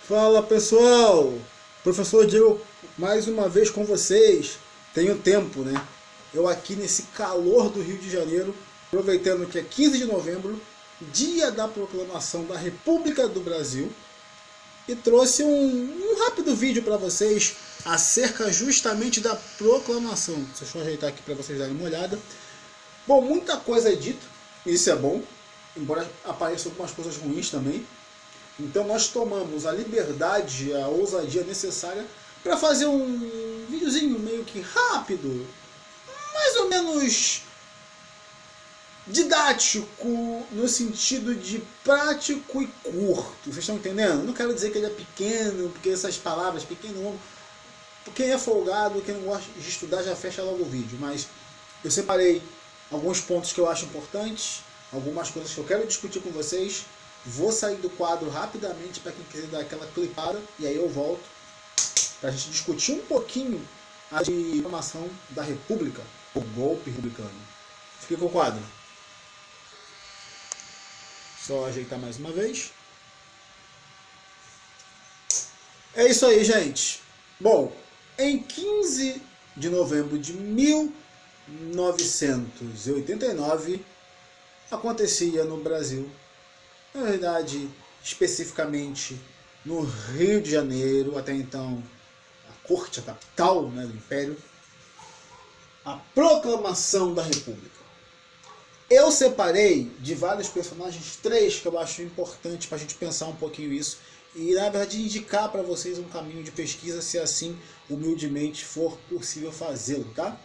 Fala pessoal, professor Diego mais uma vez com vocês. Tenho tempo, né? Eu aqui nesse calor do Rio de Janeiro, aproveitando que é 15 de novembro, dia da proclamação da República do Brasil, e trouxe um rápido vídeo para vocês acerca justamente da proclamação. Deixa eu ajeitar aqui para vocês darem uma olhada. Bom, muita coisa é dita, isso é bom, embora apareçam algumas coisas ruins também. Então nós tomamos a liberdade, a ousadia necessária para fazer um videozinho meio que rápido, mais ou menos didático, no sentido de prático e curto. Vocês estão entendendo? Não quero dizer que ele é pequeno, porque essas palavras, pequeno, longo, quem é folgado, quem não gosta de estudar já fecha logo o vídeo. Mas eu separei alguns pontos que eu acho importantes, algumas coisas que eu quero discutir com vocês. Vou sair do quadro rapidamente para quem quiser dar aquela clipada e aí eu volto para a gente discutir um pouquinho a proclamação da República, o golpe republicano. Fique com o quadro. Só ajeitar mais uma vez. É isso aí, gente. Bom, em 15 de novembro de 1989 acontecia no Brasil, na verdade, especificamente no Rio de Janeiro, até então a corte, a capital, né, do Império, a proclamação da República. Eu separei de vários personagens três que eu acho importante para a gente pensar um pouquinho isso e, na verdade, indicar para vocês um caminho de pesquisa, se assim, humildemente, for possível fazê-lo, tá?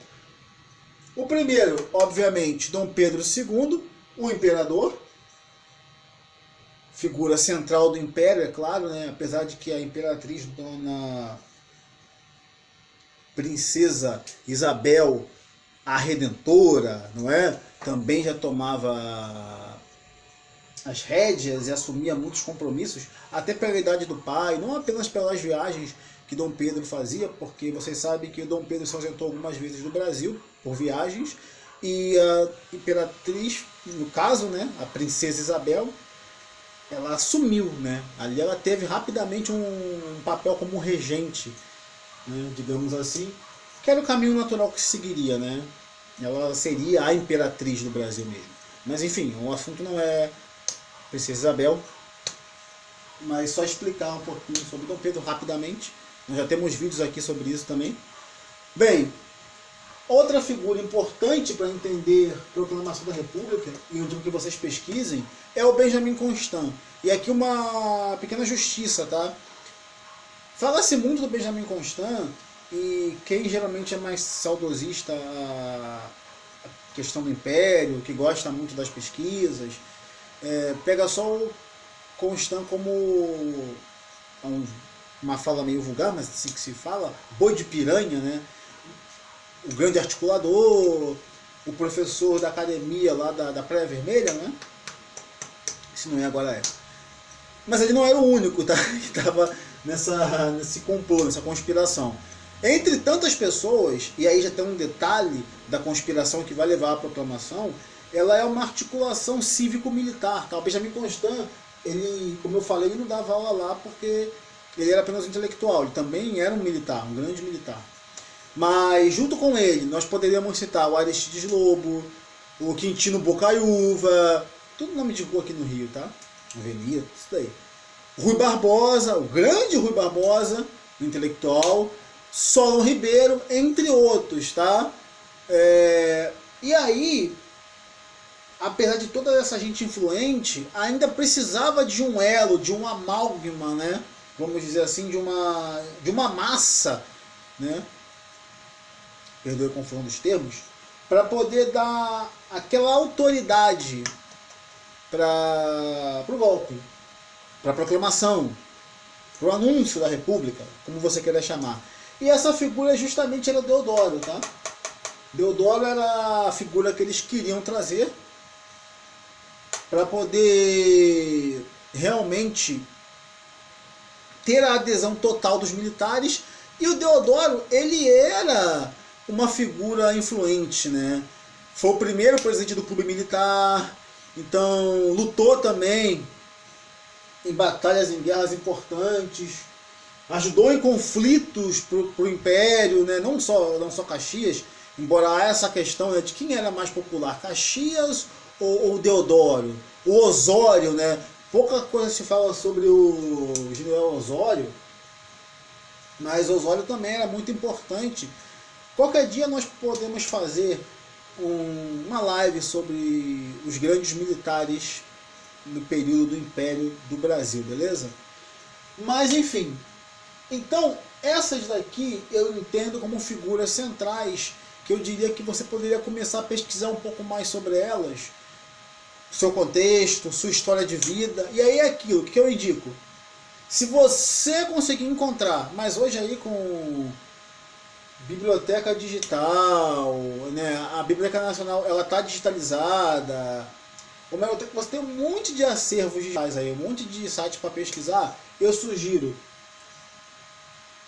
O primeiro, obviamente, Dom Pedro II, o imperador, figura central do Império, é claro, né? Apesar de que a imperatriz Dona Princesa Isabel, a Redentora, não é? Também já tomava as rédeas e assumia muitos compromissos, até pela idade do pai, não apenas pelas viagens que Dom Pedro fazia, porque vocês sabem que Dom Pedro se ausentou algumas vezes do Brasil por viagens, e a imperatriz, no caso, né, a Princesa Isabel, ela assumiu, né? Ali ela teve rapidamente um papel como regente, né, digamos assim, que era o caminho natural que seguiria, né? Ela seria a imperatriz do Brasil mesmo. Mas enfim, o assunto não é Princesa Isabel, mas só explicar um pouquinho sobre Dom Pedro rapidamente. Nós já temos vídeos aqui sobre isso também. Bem, outra figura importante para entender a proclamação da República, e eu digo que vocês pesquisem, é o Benjamin Constant. E aqui uma pequena justiça, tá? Fala-se muito do Benjamin Constant, e quem geralmente é mais saudosista a questão do Império, que gosta muito das pesquisas, pega só o Constant como uma fala meio vulgar, mas assim que se fala, boi de piranha, né? O grande articulador, o professor da academia lá da Praia Vermelha, né? Se não é, agora é. Mas ele não era o único, tá? Que estava nesse complô, nessa conspiração. Entre tantas pessoas, e aí já tem um detalhe da conspiração que vai levar à proclamação, ela é uma articulação cívico-militar, tá? O Benjamin Constant, ele, como eu falei, ele não dava aula lá porque ele era apenas um intelectual, ele também era um militar, um grande militar. Mas junto com ele, nós poderíamos citar o Aristides Lobo, o Quintino Bocaiúva, tudo nome de rua aqui no Rio, tá? Avenida, isso daí. Rui Barbosa, o grande Rui Barbosa, intelectual, Solon Ribeiro, entre outros, tá? E aí, apesar de toda essa gente influente, ainda precisava de um elo, de um amálgama, né? Vamos dizer assim, de uma massa, né? Perdoe a confusão dos termos, para poder dar aquela autoridade para o golpe, para a proclamação, para o anúncio da República, como você queira chamar. E essa figura justamente era Deodoro, tá? Deodoro era a figura que eles queriam trazer para poder realmente ter a adesão total dos militares. E o Deodoro, ele era uma figura influente, né? Foi o primeiro presidente do clube militar, então lutou também em batalhas, em guerras importantes, ajudou em conflitos para o Império, né? Não só Caxias, embora há essa questão, né, de quem era mais popular, Caxias ou Deodoro, o Osório, né? Pouca coisa se fala sobre o general Osório, mas Osório também era muito importante. Qualquer dia nós podemos fazer uma live sobre os grandes militares no período do Império do Brasil, beleza? Mas enfim, então essas daqui eu entendo como figuras centrais, que eu diria que você poderia começar a pesquisar um pouco mais sobre elas, seu contexto, sua história de vida, e aí é aquilo que eu indico. Se você conseguir encontrar, mas hoje aí com biblioteca digital, né, a Biblioteca Nacional ela está digitalizada, você tem um monte de acervos digitais aí, um monte de sites para pesquisar, eu sugiro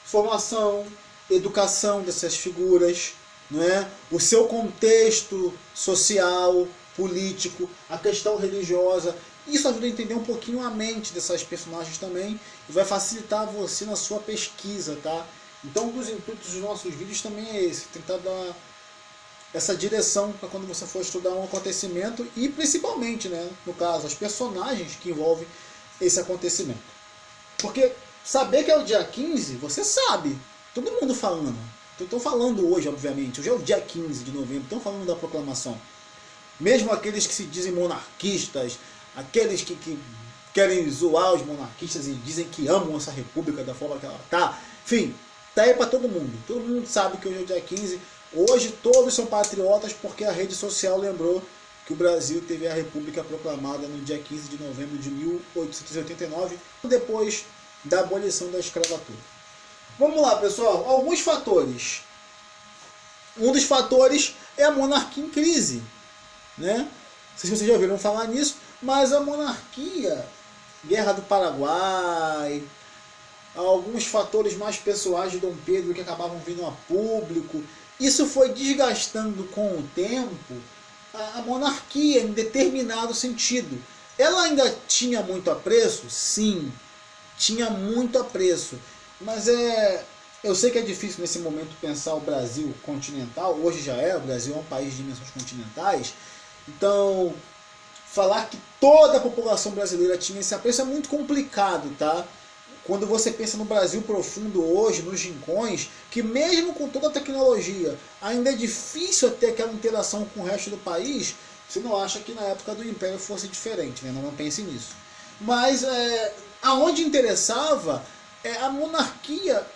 formação, educação dessas figuras, não é? O seu contexto social, político, a questão religiosa. Isso ajuda a entender um pouquinho a mente dessas personagens também e vai facilitar você na sua pesquisa, tá? Então, um dos intuitos dos nossos vídeos também é esse, tentar dar essa direção para quando você for estudar um acontecimento e principalmente, né, no caso, as personagens que envolvem esse acontecimento. Porque saber que é o dia 15, você sabe, todo mundo falando. Estão falando hoje, obviamente, hoje é o dia 15 de novembro, estão falando da proclamação. Mesmo aqueles que se dizem monarquistas, aqueles que querem zoar os monarquistas e dizem que amam essa república da forma que ela está. Enfim, tá aí para todo mundo. Todo mundo sabe que hoje é o dia 15. Hoje todos são patriotas porque a rede social lembrou que o Brasil teve a república proclamada no dia 15 de novembro de 1889, depois da abolição da escravatura. Vamos lá, pessoal. Alguns fatores. Um dos fatores é a monarquia em crise, né? Não sei se vocês já ouviram falar nisso, mas a monarquia, Guerra do Paraguai, alguns fatores mais pessoais de Dom Pedro que acabavam vindo a público, isso foi desgastando com o tempo a monarquia em determinado sentido. Ela ainda tinha muito apreço? Sim, tinha muito apreço, mas eu sei que é difícil nesse momento pensar o Brasil continental, hoje já é, o Brasil é um país de dimensões continentais, então falar que toda a população brasileira tinha esse apreço é muito complicado, tá? Quando você pensa no Brasil profundo hoje, nos rincões, que mesmo com toda a tecnologia, ainda é difícil ter aquela interação com o resto do país, você não acha que na época do Império fosse diferente, né? Não pense nisso. Mas aonde interessava, a monarquia,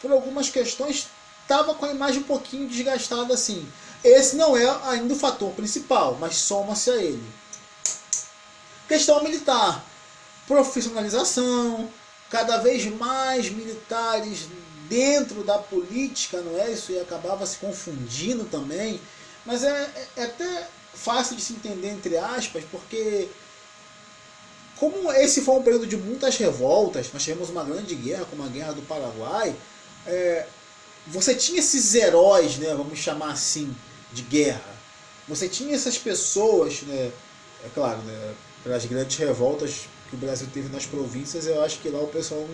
por algumas questões, estava com a imagem um pouquinho desgastada assim. Esse não é ainda o fator principal, mas soma-se a ele. Questão militar, profissionalização, cada vez mais militares dentro da política, não é? Isso acabava se confundindo também, mas é até fácil de se entender entre aspas, porque como esse foi um período de muitas revoltas, nós tivemos uma grande guerra, como a Guerra do Paraguai, você tinha esses heróis, né, vamos chamar assim, de guerra. Você tinha essas pessoas, né, é claro, né, pelas grandes revoltas que o Brasil teve nas províncias, eu acho que lá o pessoal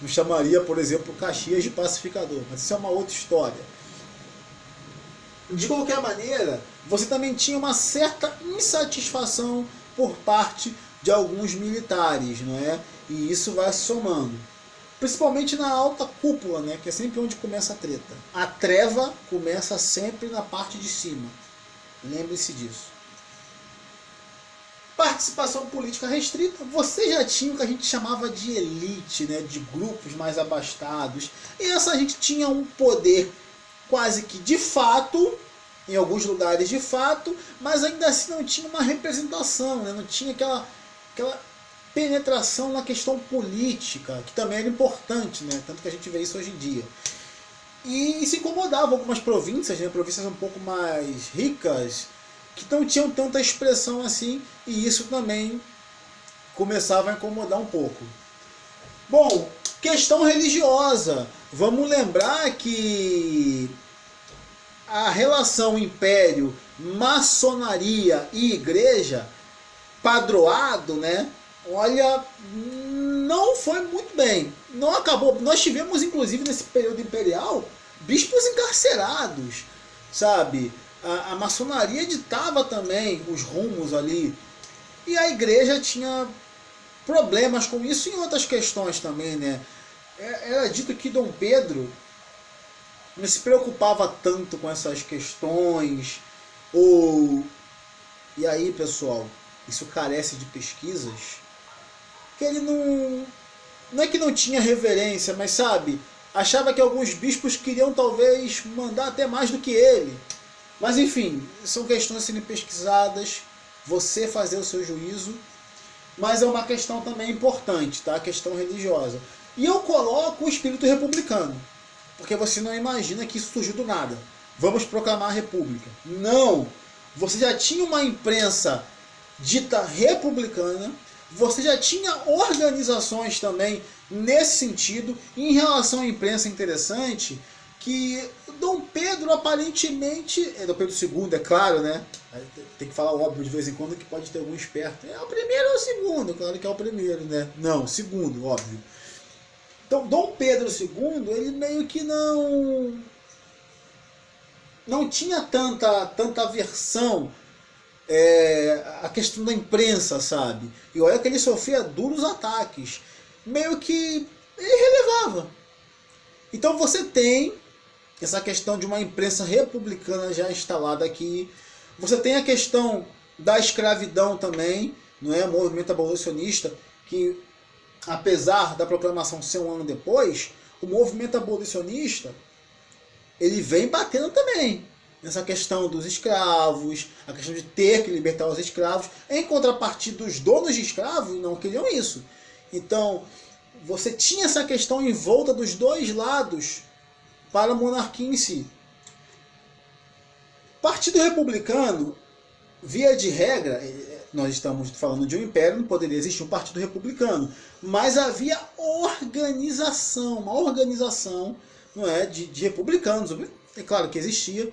não chamaria, por exemplo, Caxias de pacificador, mas isso é uma outra história. De qualquer maneira, você também tinha uma certa insatisfação por parte de alguns militares, não é? E isso vai somando. Principalmente na alta cúpula, né? Que é sempre onde começa a treta. A treva começa sempre na parte de cima. Lembre-se disso. Participação política restrita. Você já tinha o que a gente chamava de elite, né? De grupos mais abastados. E essa gente tinha um poder quase que de fato, em alguns lugares de fato, mas ainda assim não tinha uma representação, né? Não tinha aquela penetração na questão política, que também era importante, né? Tanto que a gente vê isso hoje em dia. E se incomodava algumas províncias, né? Províncias um pouco mais ricas, que não tinham tanta expressão assim, e isso também começava a incomodar um pouco. Bom, questão religiosa. Vamos lembrar que a relação império, maçonaria e igreja, padroado, né? olha, não foi muito bem. Não acabou. Nós tivemos, inclusive, nesse período imperial, bispos encarcerados, sabe? A maçonaria ditava também os rumos ali. E a igreja tinha problemas com isso e outras questões também, né? Era dito que Dom Pedro não se preocupava tanto com essas questões. E aí, pessoal, isso carece de pesquisas, que ele não é que não tinha reverência, mas sabe, achava que alguns bispos queriam talvez mandar até mais do que ele. Mas enfim, são questões a serem pesquisadas, você fazer o seu juízo, mas é uma questão também importante, tá? A questão religiosa. E eu coloco o espírito republicano, porque você não imagina que isso surgiu do nada. Vamos proclamar a república. Não! Você já tinha uma imprensa dita republicana, você já tinha organizações também nesse sentido. Em relação à imprensa, interessante que Dom Pedro aparentemente, Dom Pedro II, é claro, né? Tem que falar óbvio de vez em quando que pode ter algum esperto. É o primeiro ou o segundo? Claro que é o primeiro, né? Não, o segundo, óbvio. Então, Dom Pedro II, ele meio que não tinha tanta aversão a questão da imprensa, sabe? E olha que ele sofria duros ataques. Meio que ele relevava. Então você tem essa questão de uma imprensa republicana já instalada aqui. Você tem a questão da escravidão também, não é? O movimento abolicionista, que apesar da proclamação ser um ano depois, o movimento abolicionista ele vem batendo também nessa questão dos escravos, a questão de ter que libertar os escravos, em contrapartida dos donos de escravos não queriam isso. Então, você tinha essa questão em volta dos dois lados para a monarquia em si. Partido republicano, via de regra, nós estamos falando de um império, não poderia existir um partido republicano, mas havia organização, uma organização, não é, de republicanos. É claro que existia,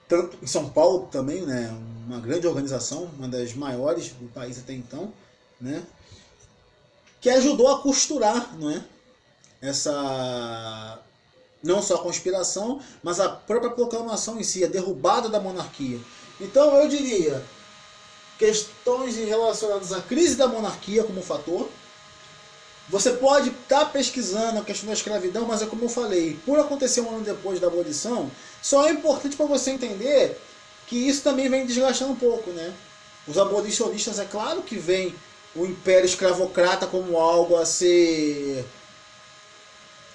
tanto em São Paulo também, né, uma grande organização, uma das maiores do país até então, né, que ajudou a costurar, não é, essa, não só a conspiração, mas a própria proclamação em si, a derrubada da monarquia. Então eu diria, questões relacionadas à crise da monarquia como fator. Você pode estar pesquisando a questão da escravidão, mas é como eu falei, por acontecer um ano depois da abolição, só é importante para você entender que isso também vem desgastando um pouco, né? Os abolicionistas, é claro que vem o império escravocrata como algo a ser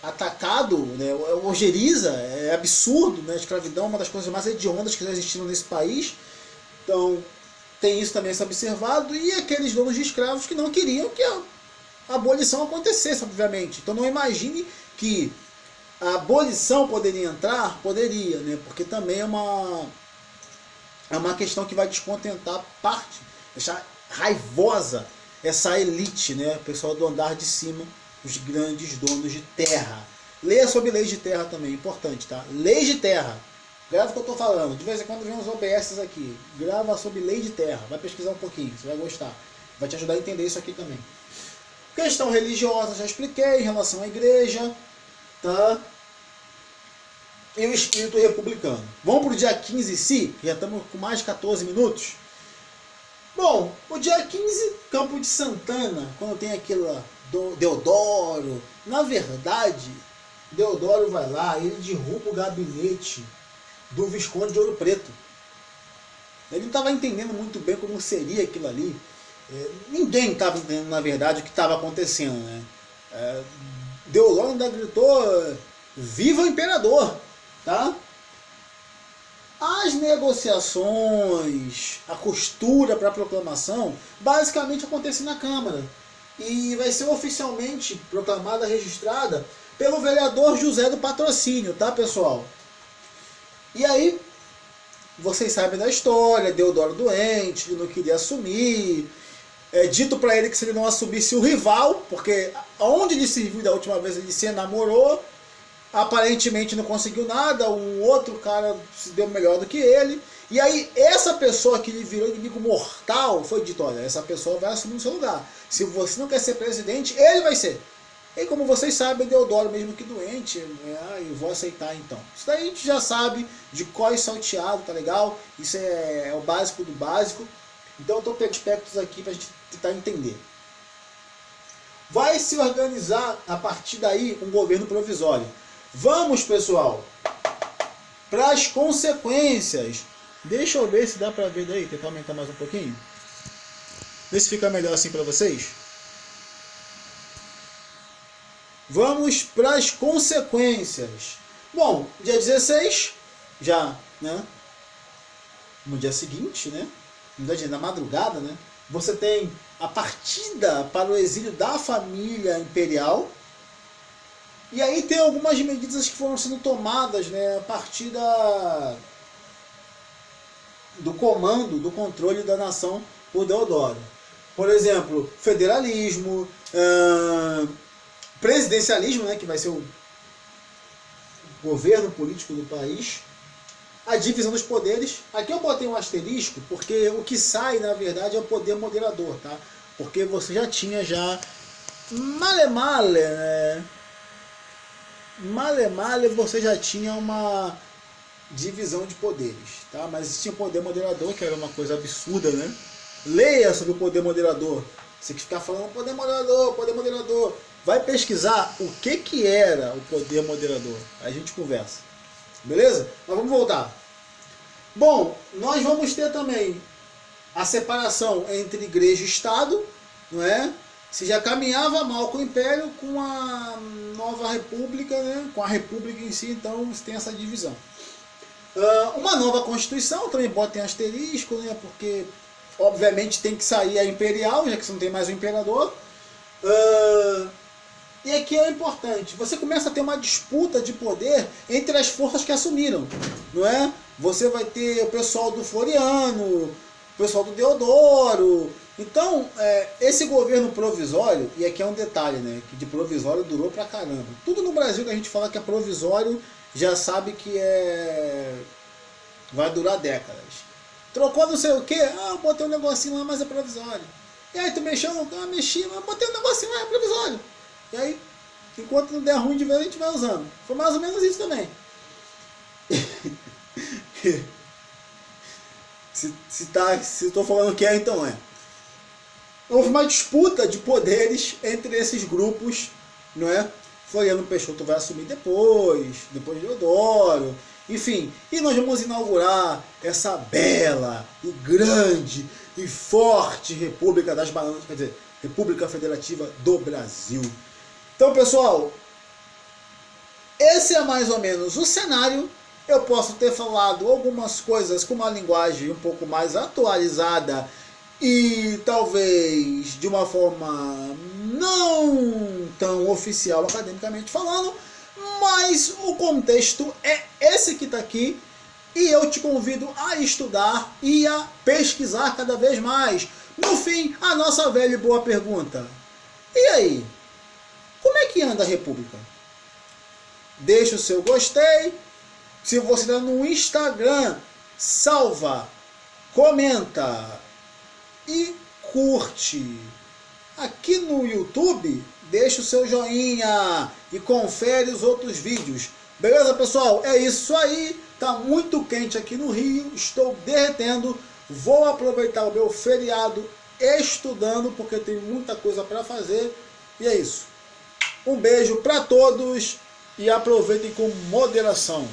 atacado, né? Ojeriza, é absurdo, né? A escravidão é uma das coisas mais hediondas que já existiram nesse país. Então, tem isso também a ser observado. E aqueles donos de escravos que não queriam que a abolição acontecesse, obviamente. Então, não imagine que a abolição poderia entrar, poderia, né? Porque também é uma questão que vai descontentar parte, deixar raivosa essa elite, né? O pessoal do andar de cima, os grandes donos de terra. Leia sobre leis de terra também, importante, tá? Leis de terra. Grava o que eu estou falando. De vez em quando vem uns OBS aqui. Grava sobre lei de terra. Vai pesquisar um pouquinho, você vai gostar. Vai te ajudar a entender isso aqui também. Questão religiosa, já expliquei, em relação à igreja, tá? E o espírito republicano. Vamos para o dia 15 em si, já estamos com mais de 14 minutos. Bom, o dia 15, Campo de Santana, quando tem aquela Deodoro. Na verdade, Deodoro vai lá e ele derruba o gabinete do Visconde de Ouro Preto. Ele não estava entendendo muito bem como seria aquilo ali. Ninguém estava entendendo, na verdade, o que estava acontecendo, né? Deodoro ainda gritou: viva o imperador! Tá? As negociações, a costura para a proclamação, basicamente acontece na Câmara. E vai ser oficialmente proclamada, registrada, pelo vereador José do Patrocínio, tá, pessoal? E aí, vocês sabem da história, Deodoro doente, ele não queria assumir. É dito para ele que se ele não assumisse o rival, porque onde ele se viu da última vez ele se enamorou, aparentemente não conseguiu nada, um outro cara se deu melhor do que ele, E aí essa pessoa que lhe virou inimigo mortal foi dito, olha, essa pessoa vai assumir o seu lugar. Se você não quer ser presidente, ele vai ser. E como vocês sabem, Deodoro, mesmo que doente, eu vou aceitar então. Isso daí a gente já sabe de qual é salteado, tá legal? Isso é o básico do básico. Então eu estou pegando aspectos aqui para a gente tentar entender. Vai se organizar a partir daí um governo provisório. Vamos, pessoal, para as consequências. Deixa eu ver se dá para ver daí, tentar aumentar mais um pouquinho. Vê se fica melhor assim para vocês. Vamos para as consequências. Bom, dia 16, já, né? No dia seguinte, né? Na madrugada, né? Você tem a partida para o exílio da família imperial. E aí tem algumas medidas que foram sendo tomadas, né? A partir do comando, do controle da nação por Deodoro. Por exemplo, federalismo, presidencialismo, né, que vai ser o governo político do país, a divisão dos poderes. Aqui eu botei um asterisco, porque o que sai, na verdade, é o poder moderador, tá? Porque você já tinha male, né? Male, você já tinha uma divisão de poderes, tá? Mas tinha o poder moderador, que era uma coisa absurda, né? Leia sobre o poder moderador. Você que ficar falando poder moderador. Vai pesquisar o que era o poder moderador. Aí a gente conversa. Beleza? Mas vamos voltar. Bom, nós vamos ter também a separação entre igreja e Estado, não é? Se já caminhava mal com o Império, com a nova República, né? Com a República em si, então você tem essa divisão. Uma nova Constituição, também bota em asterisco, né? Porque obviamente tem que sair a imperial, já que você não tem mais o imperador. E aqui é importante, você começa a ter uma disputa de poder entre as forças que assumiram, não é? Você vai ter o pessoal do Floriano, o pessoal do Deodoro. Então, esse governo provisório, e aqui é um detalhe, né? Que de provisório durou pra caramba. Tudo no Brasil que a gente fala que é provisório, já sabe que vai durar décadas. Trocou não sei o que, botei um negocinho lá, mas é provisório. E aí tu mexeu, mexi, mas botei um negocinho lá, é provisório. E aí, enquanto não der ruim de vez, a gente vai usando. Foi mais ou menos isso também. se estou falando que então é. Houve uma disputa de poderes entre esses grupos, não é? Floriano Peixoto vai assumir depois de Deodoro, enfim. E nós vamos inaugurar essa bela e grande e forte República das Bananas, quer dizer, República Federativa do Brasil. Então, pessoal, esse é mais ou menos o cenário. Eu posso ter falado algumas coisas com uma linguagem um pouco mais atualizada e talvez de uma forma não tão oficial academicamente falando, mas o contexto é esse que está aqui e eu te convido a estudar e a pesquisar cada vez mais. No fim, a nossa velha e boa pergunta: e aí? Como é que anda a República? Deixa o seu gostei. Se você está no Instagram, salva, comenta e curte. Aqui no YouTube, deixa o seu joinha e confere os outros vídeos. Beleza, pessoal? É isso aí. Tá muito quente aqui no Rio. Estou derretendo. Vou aproveitar o meu feriado estudando, porque tem muita coisa para fazer. E é isso. Um beijo para todos e aproveitem com moderação.